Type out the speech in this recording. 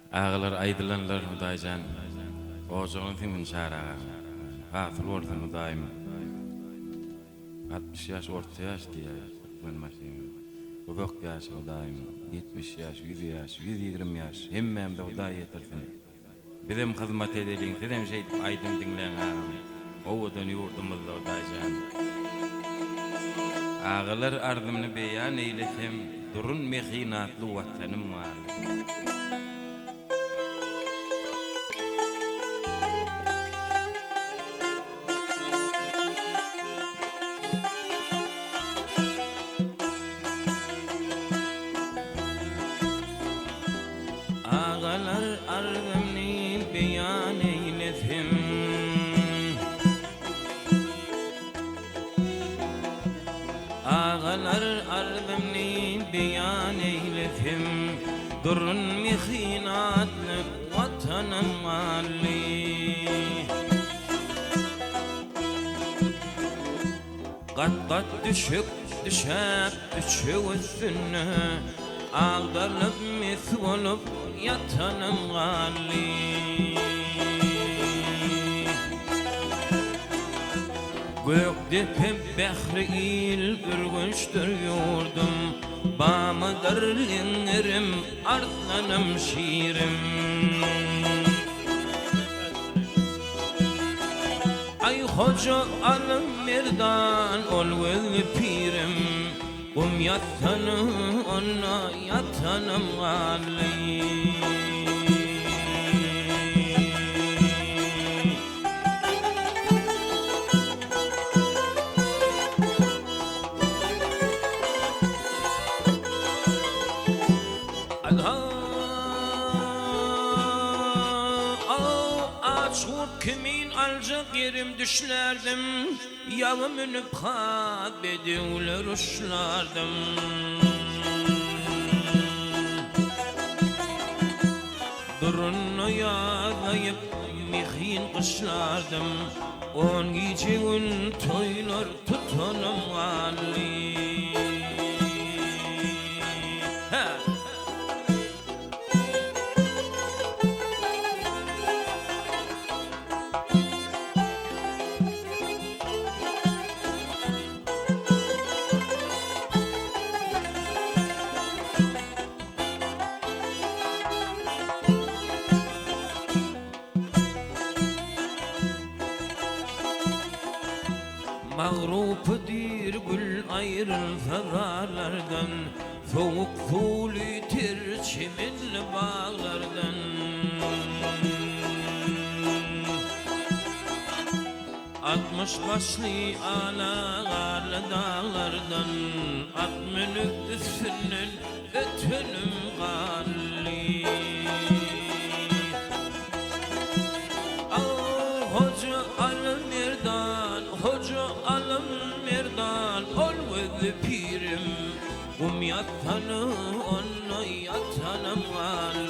Ağalar aýdylanlar Hudaýjan. Ojagyň timin şaraga. Hasyl bolsun Hudaýym. 60 ýaş orta ýaş diýär. Men maşyn. Uzak ýaş Hudaýym. 70 ýaş, 100 ýaş, 120 ýaş. Hemmemde Hudaý ýetirsin. Bizim hyzmat edeliň, sizem şey aýdym diňleň ağam. Owadan ýurdumyzda Hudaýjan. Ağalar arzymny beýan eýlesem, durun mehinatly watanym bar. Ağalar arzymny beýan eýlesem, ağalar arzymny beýan eýlesem, durun mehinatly watanym gali. Gat düşüp düşäp düşüp üstüne, ağdalyp mes bolup yatanym gali. Gökde behri il bürgünçtür yurdum, bamadır linlerim, arslanım şiirim. Ay hoca alım merdan ol ve pirim, yatanı ona yatanım gali. Kimin alacak yerim düşlerdim, yavım ünüp habedevler uçlardım. Durun yağlayıp mihin kışlardım, 10 gece gün toylar tutanım gali. Mağrup'dir gül ayrılsa dağlardan, soğuk su itir çimenli bağlardan. Altmış başlı ağlarlı dağlardan, at münük üstünün ötünüm gali. Hoca alın merdan, hoca alın merdan, ol ve pirim, yatanı ona yatanım gali.